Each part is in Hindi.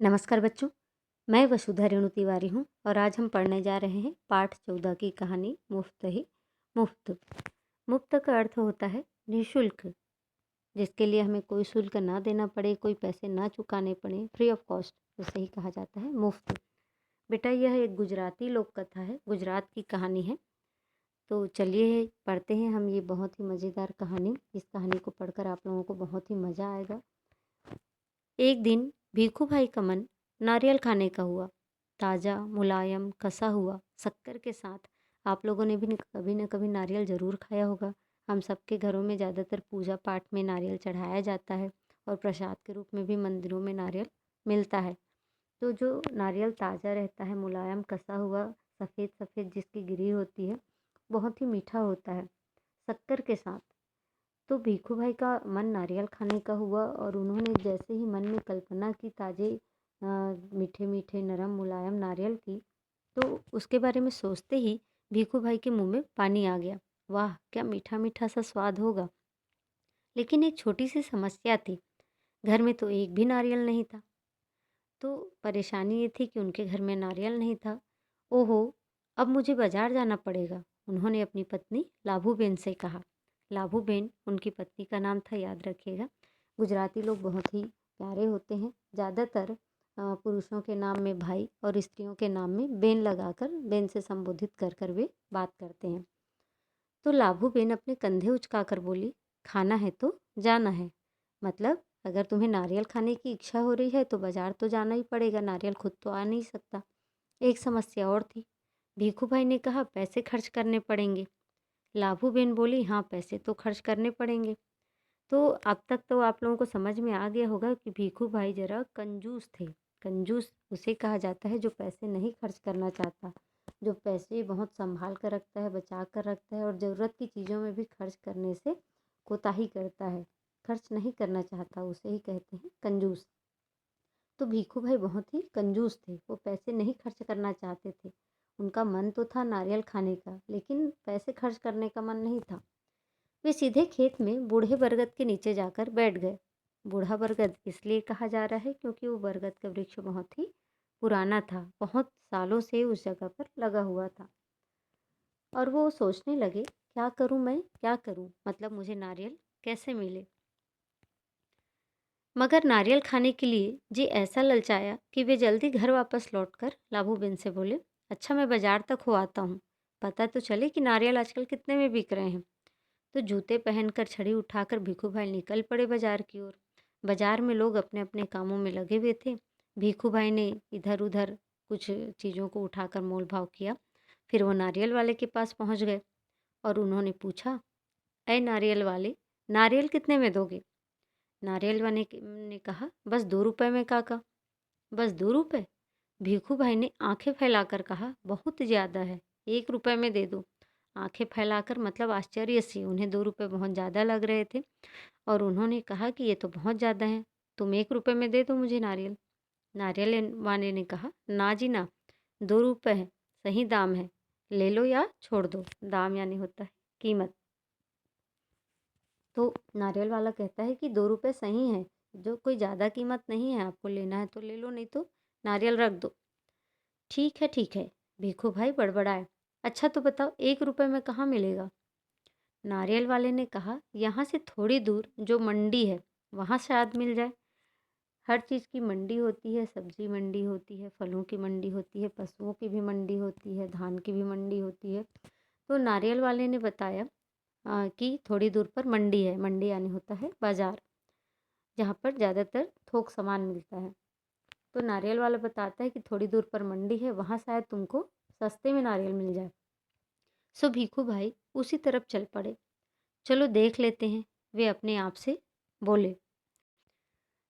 नमस्कार बच्चों, मैं वसुधा रेणु तिवारी हूँ और आज हम पढ़ने जा रहे हैं पाठ 14 की कहानी मुफ्त ही मुफ्त। मुफ्त का अर्थ होता है निःशुल्क, जिसके लिए हमें कोई शुल्क ना देना पड़े, कोई पैसे ना चुकाने पड़े, फ्री ऑफ कॉस्ट, उसे ही कहा जाता है मुफ्त। बेटा यह एक गुजराती लोक कथा है, गुजरात की कहानी है। तो चलिए पढ़ते हैं हम ये बहुत ही मज़ेदार कहानी। इस कहानी को पढ़कर आप लोगों को बहुत ही मज़ा आएगा। एक दिन भीखू भाई का मन नारियल खाने का हुआ। ताज़ा मुलायम कसा हुआ शक्कर के साथ। आप लोगों ने भी कभी न कभी नारियल ज़रूर खाया होगा। हम सबके घरों में ज़्यादातर पूजा पाठ में नारियल चढ़ाया जाता है और प्रसाद के रूप में भी मंदिरों में नारियल मिलता है। तो जो नारियल ताज़ा रहता है, मुलायम कसा हुआ, सफ़ेद सफ़ेद जिसकी गिरी होती है, बहुत ही मीठा होता है शक्कर के साथ। तो भीखू भाई का मन नारियल खाने का हुआ और उन्होंने जैसे ही मन में कल्पना की ताज़े मीठे मीठे नरम मुलायम नारियल की, तो उसके बारे में सोचते ही भीखू भाई के मुंह में पानी आ गया। वाह, क्या मीठा मीठा सा स्वाद होगा। लेकिन एक छोटी सी समस्या थी, घर में तो एक भी नारियल नहीं था। तो परेशानी ये थी कि उनके घर में नारियल नहीं था। ओहो, अब मुझे बाजार जाना पड़ेगा, उन्होंने अपनी पत्नी लाभूबेन से कहा। लाभूबेन उनकी पत्नी का नाम था, याद रखिएगा। गुजराती लोग बहुत ही प्यारे होते हैं। ज़्यादातर पुरुषों के नाम में भाई और स्त्रियों के नाम में बेन लगाकर, बेन से संबोधित कर कर वे बात करते हैं। तो लाभूबेन अपने कंधे उचकाकर बोली, खाना है तो जाना है। मतलब अगर तुम्हें नारियल खाने की इच्छा हो रही है तो बाजार तो जाना ही पड़ेगा, नारियल खुद तो आ नहीं सकता। एक समस्या और थी। भीखू भाई ने कहा पैसे खर्च करने पड़ेंगे। लाभूबेन बोली, हाँ पैसे तो खर्च करने पड़ेंगे। तो अब तक तो आप लोगों को समझ में आ गया होगा कि भीखू भाई जरा कंजूस थे। कंजूस उसे कहा जाता है जो पैसे नहीं खर्च करना चाहता, जो पैसे बहुत संभाल कर रखता है, बचा कर रखता है और ज़रूरत की चीज़ों में भी खर्च करने से कोताही करता है, खर्च नहीं करना चाहता, उसे ही कहते हैं कंजूस। तो भीखू भाई बहुत ही कंजूस थे, वो पैसे नहीं खर्च करना चाहते थे। उनका मन तो था नारियल खाने का, लेकिन पैसे खर्च करने का मन नहीं था। वे सीधे खेत में बूढ़े बरगद के नीचे जाकर बैठ गए। बूढ़ा बरगद इसलिए कहा जा रहा है क्योंकि वो बरगद का वृक्ष बहुत ही पुराना था, बहुत सालों से उस जगह पर लगा हुआ था। और वो सोचने लगे, क्या करूं मैं, क्या करूं, मतलब मुझे नारियल कैसे मिले। मगर नारियल खाने के लिए जी ऐसा ललचाया कि वे जल्दी घर वापस लौटकर लाभूबेन से बोले, अच्छा मैं बाजार तक हो आता हूँ, पता तो चले कि नारियल आजकल कितने में बिक रहे हैं। तो जूते पहनकर छड़ी उठाकर भीखू भाई निकल पड़े बाजार की ओर। बाजार में लोग अपने अपने कामों में लगे हुए थे। भीखू भाई ने इधर उधर कुछ चीज़ों को उठाकर मोल भाव किया। फिर वो नारियल वाले के पास पहुंच गए और उन्होंने पूछा, अय नारियल वाले, नारियल कितने में दोगे। नारियल वाले ने कहा, बस 2 रुपए में काका। बस 2 रुपए। भीखू भाई ने आंखें फैलाकर कहा, बहुत ज़्यादा है, 1 रुपए में दे दो। आंखें फैलाकर मतलब आश्चर्य से, उन्हें 2 रुपए बहुत ज़्यादा लग रहे थे और उन्होंने कहा कि ये तो बहुत ज़्यादा है, तुम 1 रुपए में दे दो मुझे नारियल। नारियल वाले ने कहा, ना जी ना, 2 रुपए है, सही दाम है, ले लो या छोड़ दो। दाम यानी होता है कीमत। तो नारियल वाला कहता है कि 2 रुपए सही है, जो कोई ज़्यादा कीमत नहीं है, आपको लेना है तो ले लो, नहीं तो नारियल रख दो। ठीक है ठीक है, भीखू भाई बड़बड़ाए। अच्छा तो बताओ 1 रुपए में कहाँ मिलेगा। नारियल वाले ने कहा, यहाँ से थोड़ी दूर जो मंडी है वहाँ शायद मिल जाए। हर चीज़ की मंडी होती है, सब्जी मंडी होती है, फलों की मंडी होती है, पशुओं की भी मंडी होती है, धान की भी मंडी होती है। तो नारियल वाले ने बताया कि थोड़ी दूर पर मंडी है। मंडी यानी होता है बाजार, जहाँ पर ज़्यादातर थोक सामान मिलता है। तो नारियल वाला बताता है कि थोड़ी दूर पर मंडी है, वहाँ शायद तुमको सस्ते में नारियल मिल जाए। सो भीखू भाई उसी तरफ चल पड़े। चलो देख लेते हैं, वे अपने आप से बोले।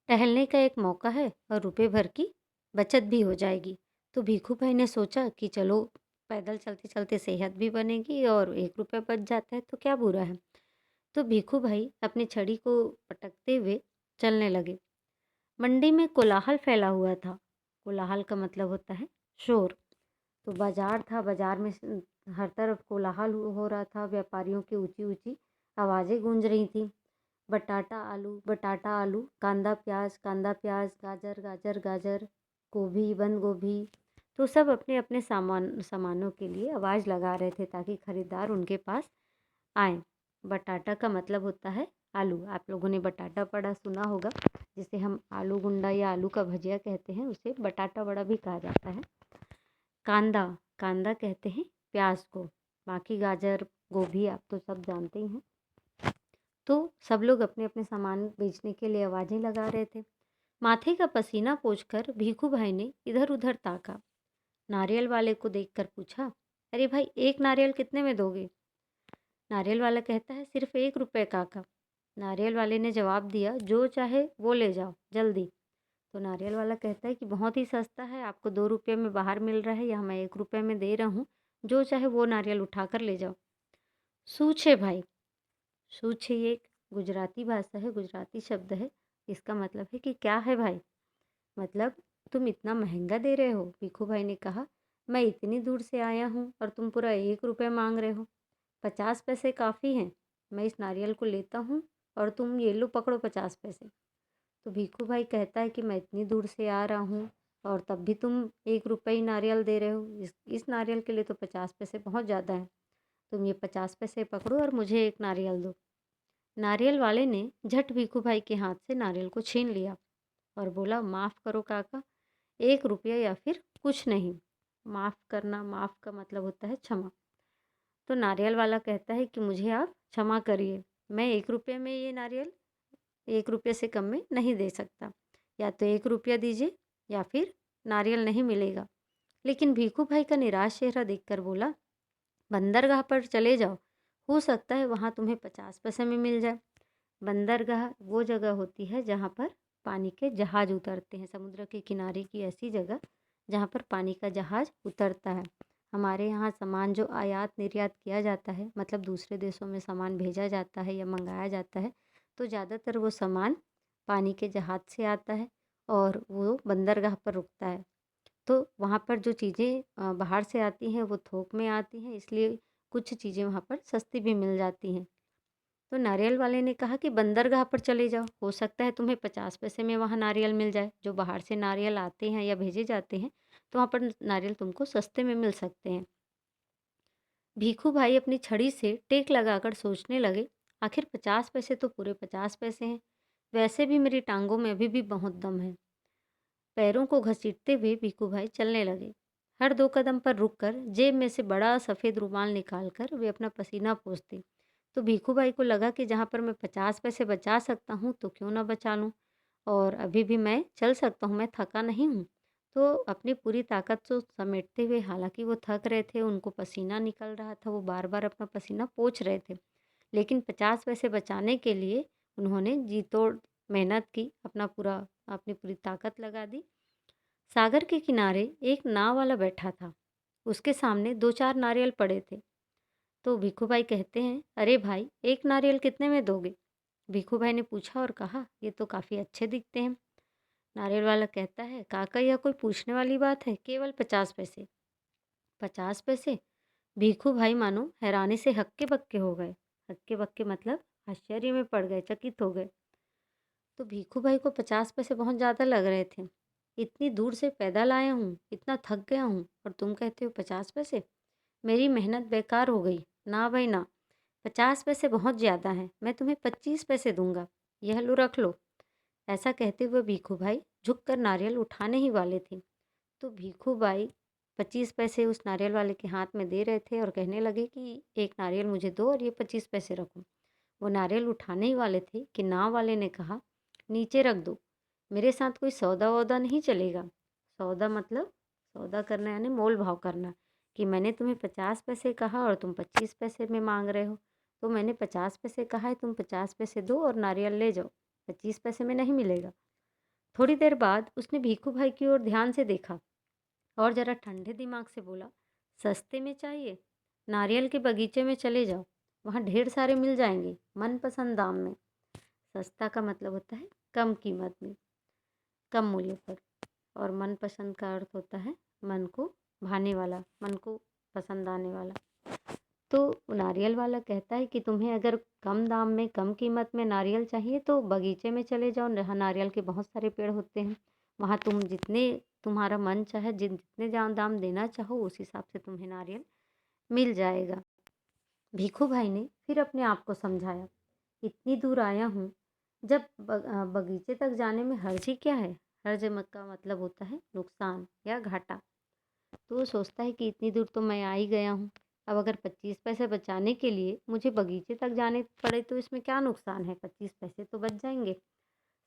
टहलने का एक मौका है और रुपए भर की बचत भी हो जाएगी। तो भीखू भाई ने सोचा कि चलो पैदल चलते चलते सेहत भी बनेगी और 1 रुपया बच जाता है तो क्या बुरा है। तो भीखू भाई अपनी छड़ी को पटकते हुए चलने लगे। मंडी में कोलाहल फैला हुआ था। कोलाहल का मतलब होता है शोर। तो बाजार था, बाजार में हर तरफ कोलाहल हो रहा था, व्यापारियों की ऊंची ऊंची आवाज़ें गूंज रही थी। बटाटा आलू, कांदा प्याज, गाजर गाजर गाजर। गोभी, बंद गोभी, तो सब अपने अपने सामानों के लिए आवाज़ लगा रहे थे ताकि खरीदार उनके पास आएँ। बटाटा का मतलब होता है आलू। आप लोगों ने बटाटा वड़ा सुना होगा, जिसे हम आलू गुंडा या आलू का भजिया कहते हैं, उसे बटाटा वड़ा भी कहा जाता है। कांदा, कांदा कहते हैं प्याज को। बाकी गाजर, गोभी आप तो सब जानते ही हैं। तो सब लोग अपने अपने सामान बेचने के लिए आवाज़ें लगा रहे थे। माथे का पसीना पोंछकर भीखू भाई ने इधर उधर ताका। नारियल वाले को देखकर पूछा, अरे भाई, एक नारियल कितने में दोगे? नारियल वाला कहता है, सिर्फ 1 रुपये काका। नारियल वाले ने जवाब दिया, जो चाहे वो ले जाओ जल्दी। तो नारियल वाला कहता है कि बहुत ही सस्ता है, आपको 2 रुपये में बाहर मिल रहा है, यहाँ मैं 1 रुपये में दे रहा हूँ, जो चाहे वो नारियल उठा कर ले जाओ। सूछे भाई, सूछे ये एक गुजराती भाषा है, गुजराती शब्द है। इसका मतलब है कि क्या है भाई, मतलब तुम इतना महंगा दे रहे हो। भीखू भाई ने कहा, मैं इतनी दूर से आया हूँ और तुम पूरा 1 रुपये मांग रहे हो। 50 पैसे काफ़ी हैं, मैं इस नारियल को लेता हूँ और तुम ये लो पकड़ो 50 पैसे। तो भीखू भाई कहता है कि मैं इतनी दूर से आ रहा हूँ और तब भी तुम 1 रुपये ही नारियल दे रहे हो। इस नारियल के लिए तो 50 पैसे बहुत ज़्यादा है। तुम ये 50 पैसे पकड़ो और मुझे एक नारियल दो। नारियल वाले ने झट भीखू भाई के हाथ से नारियल को छीन लिया और बोला, माफ़ करो काका, 1 रुपया या फिर कुछ नहीं। माफ़ करना, माफ़ का मतलब होता है क्षमा। तो नारियल वाला कहता है कि मुझे आप क्षमा करिए, मैं 1 रुपये में ये नारियल 1 रुपये से कम में नहीं दे सकता। या तो 1 रुपया दीजिए या फिर नारियल नहीं मिलेगा। लेकिन भीखू भाई का निराश चेहरा देखकर बोला, बंदरगाह पर चले जाओ, हो सकता है वहाँ तुम्हें 50 पैसे में मिल जाए। बंदरगाह वो जगह होती है जहाँ पर पानी के जहाज उतरते हैं, समुद्र के किनारे की ऐसी जगह जहाँ पर पानी का जहाज उतरता है। हमारे यहाँ सामान जो आयात निर्यात किया जाता है, मतलब दूसरे देशों में सामान भेजा जाता है या मंगाया जाता है, तो ज़्यादातर वो सामान पानी के जहाज से आता है और वो बंदरगाह पर रुकता है। तो वहाँ पर जो चीज़ें बाहर से आती हैं वो थोक में आती हैं, इसलिए कुछ चीज़ें वहाँ पर सस्ती भी मिल जाती हैं। तो नारियल वाले ने कहा कि बंदरगाह पर चले जाओ, हो सकता है तुम्हें 50 पैसे में वहाँ नारियल मिल जाए। जो बाहर से नारियल आते हैं या भेजे जाते हैं, तो वहाँ पर नारियल तुमको सस्ते में मिल सकते हैं। भीखू भाई अपनी छड़ी से टेक लगाकर सोचने लगे, आखिर 50 पैसे तो पूरे 50 पैसे हैं, वैसे भी मेरी टांगों में अभी भी बहुत दम है। पैरों को घसीटते हुए भीखू भाई चलने लगे। हर 2 कदम पर रुककर जेब में से बड़ा सफ़ेद रुमाल निकालकर वे अपना पसीना पोंछते। तो भीखू भाई को लगा कि जहाँ पर मैं 50 पैसे बचा सकता हूँ तो क्यों ना बचा लूँ, और अभी भी मैं चल सकता हूँ, मैं थका नहीं हूँ। तो अपनी पूरी ताकत को समेटते हुए, हालांकि वो थक रहे थे, उनको पसीना निकल रहा था, वो बार बार अपना पसीना पोंछ रहे थे, लेकिन 50 पैसे बचाने के लिए उन्होंने जी तोड़ मेहनत की, अपनी पूरी ताकत लगा दी। सागर के किनारे एक नाव वाला बैठा था, उसके सामने 2-4 नारियल पड़े थे। तो भीखू भाई कहते हैं, अरे भाई, एक नारियल कितने में दोगे? भीखू भाई ने पूछा और कहा, ये तो काफ़ी अच्छे दिखते हैं। नारियल वाला कहता है, काका यह कोई पूछने वाली बात है, केवल 50 पैसे। 50 पैसे? भीखू भाई मानो हैरानी से हक्के बक्के हो गए। हक्के बक्के मतलब आश्चर्य में पड़ गए, चकित हो गए। तो भीखू भाई को 50 पैसे बहुत ज़्यादा लग रहे थे। इतनी दूर से पैदल आया हूँ, इतना थक गया हूँ, और तुम कहते हो 50 पैसे? मेरी मेहनत बेकार हो गई। ना भाई ना, 50 पैसे बहुत ज़्यादा हैं, मैं तुम्हें 25 पैसे दूंगा, यह लो रख लो। ऐसा कहते हुए भीखू भाई झुककर नारियल उठाने ही वाले थे, तो भीखू भाई 25 पैसे उस नारियल वाले के हाथ में दे रहे थे और कहने लगे कि एक नारियल मुझे दो और ये 25 पैसे रखो। वो नारियल उठाने ही वाले थे कि नाव वाले ने कहा, नीचे रख दो, मेरे साथ कोई सौदा वौदा नहीं चलेगा। सौदा मतलब सौदा करना यानी मोल भाव करना, कि मैंने तुम्हें 50 पैसे कहा और तुम 25 पैसे में मांग रहे हो, तो मैंने 50 पैसे कहा है, तुम 50 पैसे दो और नारियल ले जाओ, 25 पैसे में नहीं मिलेगा। थोड़ी देर बाद उसने भीखू भाई की ओर ध्यान से देखा और जरा ठंडे दिमाग से बोला, सस्ते में चाहिए? नारियल के बगीचे में चले जाओ, वहाँ ढेर सारे मिल जाएंगे मनपसंद दाम में। सस्ता का मतलब होता है कम कीमत में, कम मूल्य पर, और मनपसंद का अर्थ होता है मन को भाने वाला, मन को पसंद आने वाला। तो नारियल वाला कहता है कि तुम्हें अगर कम दाम में, कम कीमत में नारियल चाहिए तो बगीचे में चले जाओ, जहाँ नारियल के बहुत सारे पेड़ होते हैं, वहाँ तुम जितने तुम्हारा मन चाहे जितने दाम देना चाहो उस हिसाब से तुम्हें नारियल मिल जाएगा। भीखू भाई ने फिर अपने आप को समझाया, इतनी दूर आया हूँ, जब बगीचे तक जाने में हर्ज ही क्या है। हर्ज का मतलब होता है नुकसान या घाटा। तो वो सोचता है कि इतनी दूर तो मैं आ ही गया हूँ, अब अगर 25 पैसे बचाने के लिए मुझे बगीचे तक जाने पड़े तो इसमें क्या नुकसान है, 25 पैसे तो बच जाएंगे।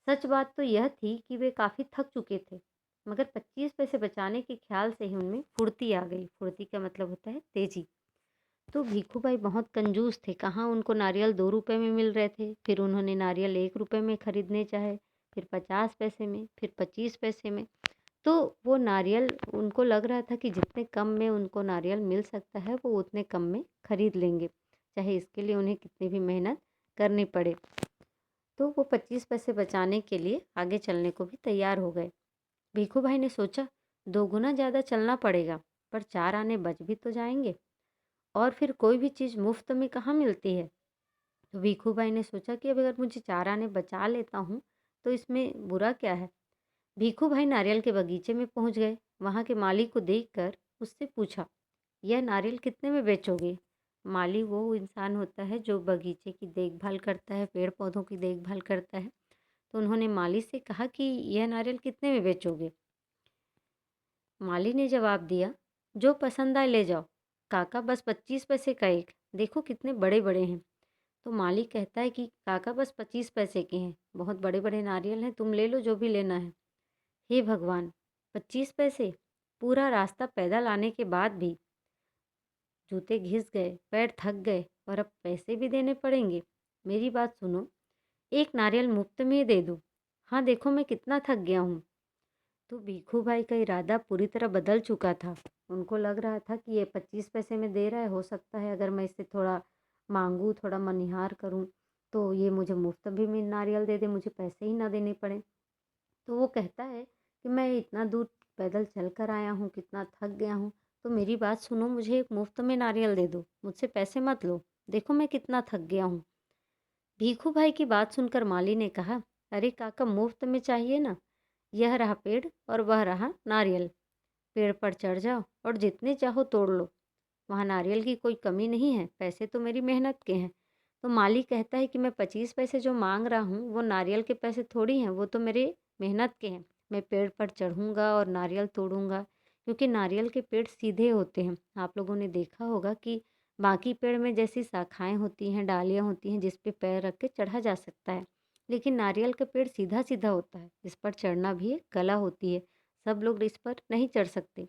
सच बात तो यह थी कि वे काफ़ी थक चुके थे, मगर 25 पैसे बचाने के ख्याल से ही उनमें फुर्ती आ गई। फुर्ती का मतलब होता है तेजी। तो भीखू भाई बहुत कंजूस थे, कहाँ उनको नारियल 2 रुपए में मिल रहे थे, फिर उन्होंने नारियल 1 रुपए में खरीदने चाहे, फिर 50 पैसे में, फिर 25 पैसे में। तो वो नारियल उनको लग रहा था कि जितने कम में उनको नारियल मिल सकता है वो उतने कम में खरीद लेंगे, चाहे इसके लिए उन्हें कितनी भी मेहनत करनी पड़े। तो वो 25 पैसे बचाने के लिए आगे चलने को भी तैयार हो गए। भीखू भाई ने सोचा, 2 गुना ज़्यादा चलना पड़ेगा, पर 4 आने बच भी तो जाएंगे, और फिर कोई भी चीज़ मुफ्त में कहाँ मिलती है। तो भीखू भाई ने सोचा कि अब अगर मुझे 4 आने बचा लेता हूँ तो इसमें बुरा क्या है। भीखू भाई नारियल के बगीचे में पहुँच गए। वहाँ के माली को देखकर उससे पूछा, यह नारियल कितने में बेचोगे। माली वो इंसान होता है जो बगीचे की देखभाल करता है, पेड़ पौधों की देखभाल करता है। तो उन्होंने माली से कहा कि यह नारियल कितने में बेचोगे। माली ने जवाब दिया, जो पसंद आए ले जाओ काका, बस 25 पैसे का एक, देखो कितने बड़े बड़े हैं। तो माली कहता है कि काका बस 25 पैसे के हैं, बहुत बड़े बड़े नारियल हैं, तुम ले लो जो भी लेना है। हे भगवान, 25 पैसे! पूरा रास्ता पैदल आने के बाद भी जूते घिस गए, पैर थक गए, और अब पैसे भी देने पड़ेंगे। मेरी बात सुनो, एक नारियल मुफ्त में दे दो। हाँ देखो मैं कितना थक गया हूँ। तो भीखू भाई का इरादा पूरी तरह बदल चुका था। उनको लग रहा था कि ये 25 पैसे में दे रहा है, हो सकता है अगर मैं इससे थोड़ा मांगूँ, थोड़ा मनिहार करूँ, तो ये मुझे मुफ्त भी में नारियल दे दे, मुझे पैसे ही ना देने पड़े। तो वो कहता है कि मैं इतना दूर पैदल चल कर आया हूँ, कितना थक गया हूँ, तो मेरी बात सुनो, मुझे एक मुफ्त में नारियल दे दो, मुझसे पैसे मत लो, देखो मैं कितना थक गया हूँ। भीखू भाई की बात सुनकर माली ने कहा, अरे काका, मुफ्त में चाहिए ना, यह रहा पेड़ और वह रहा नारियल। पेड़ पर चढ़ जाओ और जितने चाहो तोड़ लो, वहाँ नारियल की कोई कमी नहीं है, पैसे तो मेरी मेहनत के हैं। तो माली कहता है कि मैं 25 पैसे जो मांग रहा हूँ वो नारियल के पैसे थोड़ी हैं, वो तो मेरे मेहनत के हैं। मैं पेड़ पर चढ़ूँगा और नारियल तोड़ूँगा, क्योंकि नारियल के पेड़ सीधे होते हैं। आप लोगों ने देखा होगा कि बाकी पेड़ में जैसी शाखाएँ होती हैं, डालियाँ होती हैं, जिस पे पैर रख के चढ़ा जा सकता है, लेकिन नारियल का पेड़ सीधा सीधा होता है, इस पर चढ़ना भी एक कला होती है, सब लोग इस पर नहीं चढ़ सकते।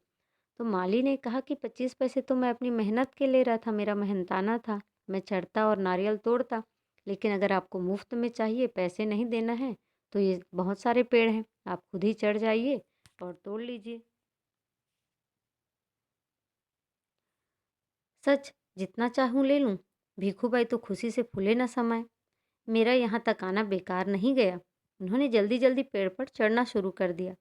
तो माली ने कहा कि 25 पैसे तो मैं अपनी मेहनत के ले रहा था, मेरा मेहनताना था, मैं चढ़ता और नारियल तोड़ता, लेकिन अगर आपको मुफ्त में चाहिए, पैसे नहीं देना है, तो ये बहुत सारे पेड़ हैं, आप खुद ही चढ़ जाइए और तोड़ लीजिए। सच, जितना चाहूँ ले लूँ। भीखू भाई तो खुशी से फूले न समाये, मेरा यहाँ तक आना बेकार नहीं गया। उन्होंने जल्दी जल्दी पेड़ पर चढ़ना शुरू कर दिया।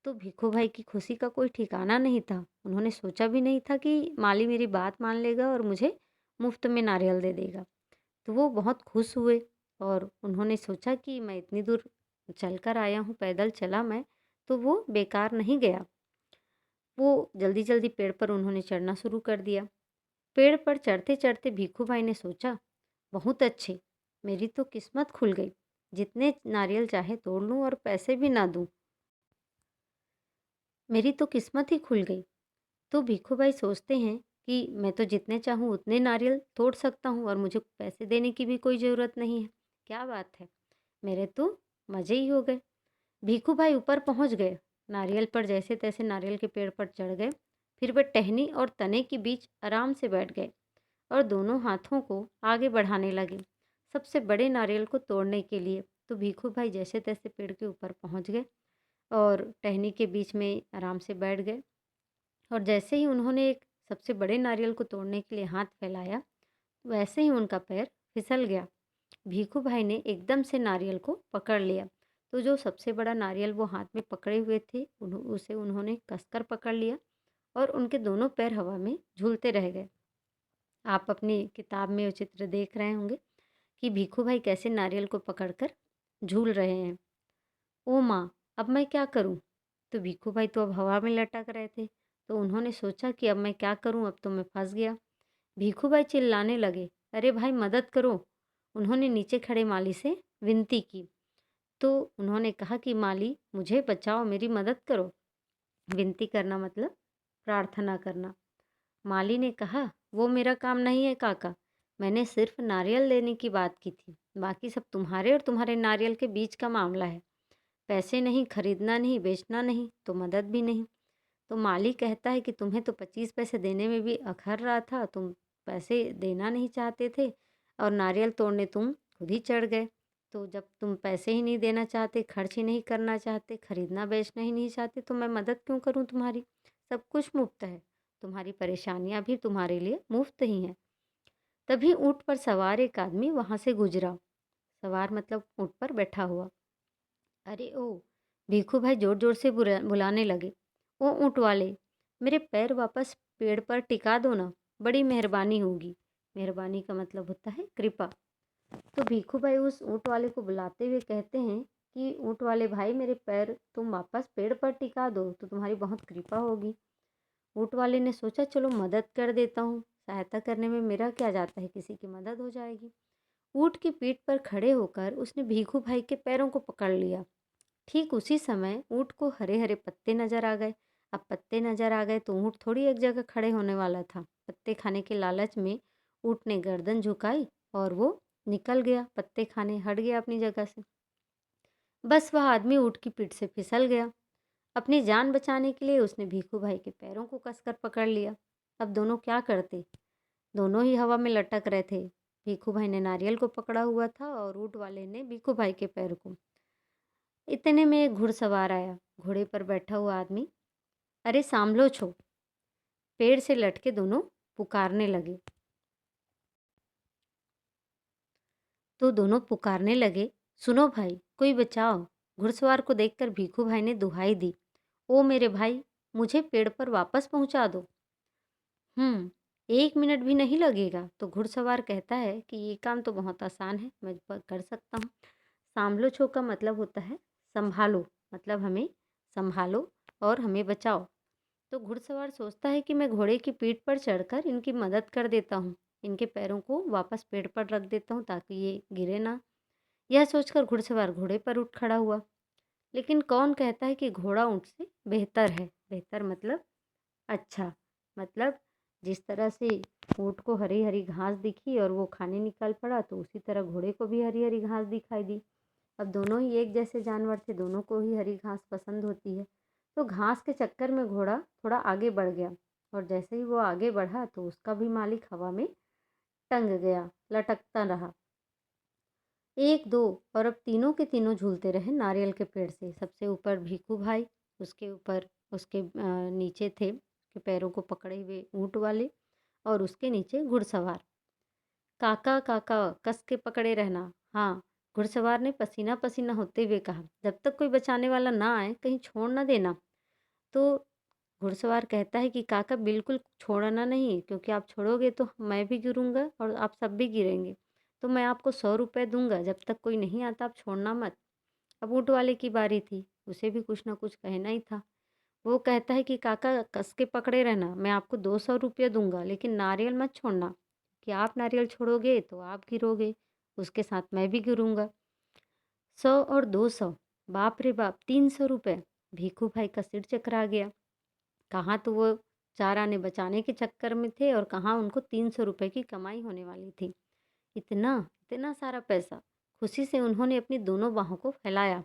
तो भिखू भाई की खुशी का कोई ठिकाना नहीं था। उन्होंने सोचा भी नहीं था कि माली मेरी बात मान लेगा और मुझे मुफ्त में नारियल दे देगा। तो वो बहुत खुश हुए, और उन्होंने सोचा कि मैं इतनी दूर चल कर आया हूँ, पैदल चला मैं, तो वो बेकार नहीं गया। वो जल्दी जल्दी पेड़ पर उन्होंने चढ़ना शुरू कर दिया। पेड़ पर चढ़ते चढ़ते भिखू भाई ने सोचा, बहुत अच्छे, मेरी तो किस्मत खुल गई, जितने नारियल चाहे तोड़ लूँ और पैसे भी ना दूँ, मेरी तो किस्मत ही खुल गई। तो भिखू भाई सोचते हैं कि मैं तो जितने चाहूँ उतने नारियल तोड़ सकता हूँ और मुझे पैसे देने की भी कोई ज़रूरत नहीं है। क्या बात है, मेरे तो मज़े ही हो गए। भिखू भाई ऊपर पहुँच गए, नारियल पर जैसे तैसे नारियल के पेड़ पर चढ़ गए। फिर वे टहनी और तने के बीच आराम से बैठ गए और दोनों हाथों को आगे बढ़ाने लगे सबसे बड़े नारियल को तोड़ने के लिए। तो भिखू भाई जैसे तैसे पेड़ के ऊपर पहुँच गए और टहनी के बीच में आराम से बैठ गए। और जैसे ही उन्होंने एक सबसे बड़े नारियल को तोड़ने के लिए हाथ फैलाया, वैसे ही उनका पैर फिसल गया। भीखू भाई ने एकदम से नारियल को पकड़ लिया। तो जो सबसे बड़ा नारियल वो हाथ में पकड़े हुए थे, उसे उन्होंने कसकर पकड़ लिया और उनके दोनों पैर हवा में झूलते रह गए। आप अपनी किताब में वो चित्र देख रहे होंगे कि भीखू भाई कैसे नारियल को पकड़कर झूल रहे हैं। ओ माँ, अब मैं क्या करूँ? तो भिखू भाई तो अब हवा में लटक रहे थे। तो उन्होंने सोचा कि अब मैं क्या करूं, अब तो मैं फंस गया। भिखू भाई चिल्लाने लगे, अरे भाई मदद करो। उन्होंने नीचे खड़े माली से विनती की। तो उन्होंने कहा कि माली मुझे बचाओ, मेरी मदद करो। विनती करना मतलब प्रार्थना करना। माली ने कहा, वो मेरा काम नहीं है काका, मैंने सिर्फ नारियल देने की बात की थी, बाकी सब तुम्हारे और तुम्हारे नारियल के बीच का मामला है। पैसे नहीं, खरीदना नहीं, बेचना नहीं, तो मदद भी नहीं। तो माली कहता है कि तुम्हें तो 25 पैसे देने में भी अखर रहा था, तुम पैसे देना नहीं चाहते थे और नारियल तोड़ने तुम खुद ही चढ़ गए। तो जब तुम पैसे ही नहीं देना चाहते, खर्च ही नहीं करना चाहते, खरीदना बेचना ही नहीं चाहते, तो मैं मदद क्यों करूं तुम्हारी? सब कुछ मुफ्त है, तुम्हारी परेशानियां भी तुम्हारे लिए मुफ्त ही हैं। तभी ऊँट पर सवार एक आदमी वहां से गुजरा। सवार मतलब ऊँट पर बैठा हुआ। अरे ओ, भीखू भाई जोर जोर से बुलाने लगे, ओ ऊँट वाले, मेरे पैर वापस पेड़ पर टिका दो ना, बड़ी मेहरबानी होगी। मेहरबानी का मतलब होता है कृपा। तो भीखू भाई उस ऊँट वाले को बुलाते हुए कहते हैं कि ऊँट वाले भाई, मेरे पैर तुम वापस पेड़ पर टिका दो तो तुम्हारी बहुत कृपा होगी। ऊँट वाले ने सोचा चलो मदद कर देता हूँ, सहायता करने में मेरा क्या जाता है, किसी की मदद हो जाएगी। ऊँट की पीठ पर खड़े होकर उसने भीखू भाई के पैरों को पकड़ लिया। ठीक उसी समय ऊँट को हरे हरे पत्ते नजर आ गए। अब पत्ते नजर आ गए तो ऊँट थोड़ी एक जगह खड़े होने वाला था। पत्ते खाने के लालच में ऊँट ने गर्दन झुकाई और वो निकल गया, पत्ते खाने हट गया अपनी जगह से। बस वह आदमी ऊँट की पीठ से फिसल गया। अपनी जान बचाने के लिए उसने भीखू भाई के पैरों को कसकर पकड़ लिया। अब दोनों क्या करते? दोनों ही हवा में लटक रहे थे। भीखू भाई ने नारियल को पकड़ा हुआ था और ऊँट वाले ने भीखू भाई के पैर को। इतने में एक घुड़सवार आया। घोड़े पर बैठा हुआ आदमी, अरे सांभलो छो, पेड़ से लटके दोनों पुकारने लगे। तो दोनों पुकारने लगे, सुनो भाई, कोई बचाओ। घुड़सवार को देखकर भीखू भाई ने दुहाई दी, ओ मेरे भाई, मुझे पेड़ पर वापस पहुंचा दो। 1 मिनट भी नहीं लगेगा। तो घुड़सवार कहता है कि ये काम तो बहुत आसान है, मैं कर सकता हूँ। सांभलो छो का मतलब होता है संभालो, मतलब हमें संभालो और हमें बचाओ। तो घुड़सवार सोचता है कि मैं घोड़े की पीठ पर चढ़कर इनकी मदद कर देता हूँ, इनके पैरों को वापस पेड़ पर रख देता हूँ ताकि ये गिरे ना। यह सोचकर घुड़सवार घोड़े पर उठ खड़ा हुआ। लेकिन कौन कहता है कि घोड़ा ऊँट से बेहतर है? बेहतर मतलब अच्छा, मतलब जिस तरह से ऊँट को हरी हरी घास दिखी और वो खाने निकल पड़ा, तो उसी तरह घोड़े को भी हरी हरी घास दिखाई दी। अब दोनों ही एक जैसे जानवर थे, दोनों को ही हरी घास पसंद होती है। तो घास के चक्कर में घोड़ा थोड़ा आगे बढ़ गया और जैसे ही वो आगे बढ़ा तो उसका भी मालिक हवा में टंग गया, लटकता रहा। एक दो, और अब तीनों के तीनों झूलते रहे नारियल के पेड़ से। सबसे ऊपर भीखू भाई, उसके ऊपर उसके नीचे थे के पैरों को पकड़े हुए ऊँट वाले और उसके नीचे घुड़सवार। काका काका, कस के पकड़े रहना। हाँ, घुड़सवार ने पसीना पसीना होते हुए कहा, जब तक कोई बचाने वाला ना आए कहीं छोड़ ना देना। तो घुड़सवार कहता है कि काका बिल्कुल छोड़ना नहीं, क्योंकि आप छोड़ोगे तो मैं भी गिरूंगा और आप सब भी गिरेंगे। तो मैं आपको 100 रुपये दूंगा, जब तक कोई नहीं आता आप छोड़ना मत। अब ऊँट वाले की बारी थी, उसे भी कुछ ना कुछ कहना ही था। वो कहता है कि काका कस के पकड़े रहना, मैं आपको 200 रुपये दूंगा, लेकिन नारियल मत छोड़ना, कि आप नारियल छोड़ोगे तो आप गिरोगे, उसके साथ मैं भी गिरूंगा। 100 और 200, बाप रे बाप, 300 रुपये। भीखू भाई का सिर चकरा गया। कहाँ तो वो 4 आने बचाने के चक्कर में थे और कहाँ उनको 300 रुपये की कमाई होने वाली थी। इतना इतना सारा पैसा। खुशी से उन्होंने अपनी दोनों बाहों को फैलाया।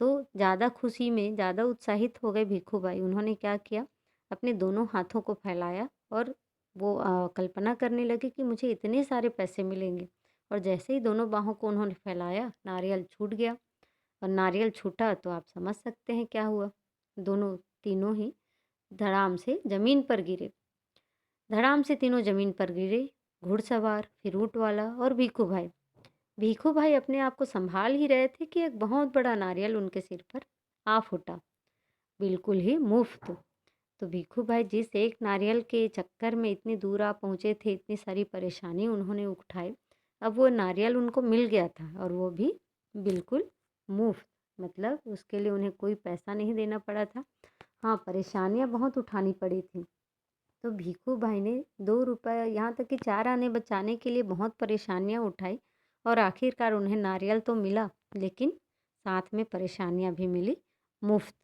तो ज़्यादा खुशी में ज़्यादा उत्साहित हो गए भीखू भाई। उन्होंने क्या किया, अपने दोनों हाथों को फैलाया और वो कल्पना करने लगे कि मुझे इतने सारे पैसे मिलेंगे। और जैसे ही दोनों बाहों को उन्होंने फैलाया, नारियल छूट गया। और नारियल छूटा तो आप समझ सकते हैं क्या हुआ। दोनों तीनों ही धड़ाम से ज़मीन पर गिरे। धड़ाम से तीनों ज़मीन पर गिरे, घुड़सवार, फिर ऊँट वाला और भीखू भाई। भीखू भाई अपने आप को संभाल ही रहे थे कि एक बहुत बड़ा नारियल उनके सिर पर आ फूटा, बिल्कुल ही मुफ्त। तो भीखू भाई जिस एक नारियल के चक्कर में इतनी दूर आ पहुँचे थे, इतनी सारी परेशानी उन्होंने उठाई, अब वो नारियल उनको मिल गया था और वो भी बिल्कुल मुफ्त। मतलब उसके लिए उन्हें कोई पैसा नहीं देना पड़ा था। हाँ, परेशानियाँ बहुत उठानी पड़ी थी। तो भीखू भाई ने 2 रुपए यहाँ तक कि 4 आने बचाने के लिए बहुत परेशानियाँ उठाई और आखिरकार उन्हें नारियल तो मिला, लेकिन साथ में परेशानियाँ भी मिली मुफ़्त।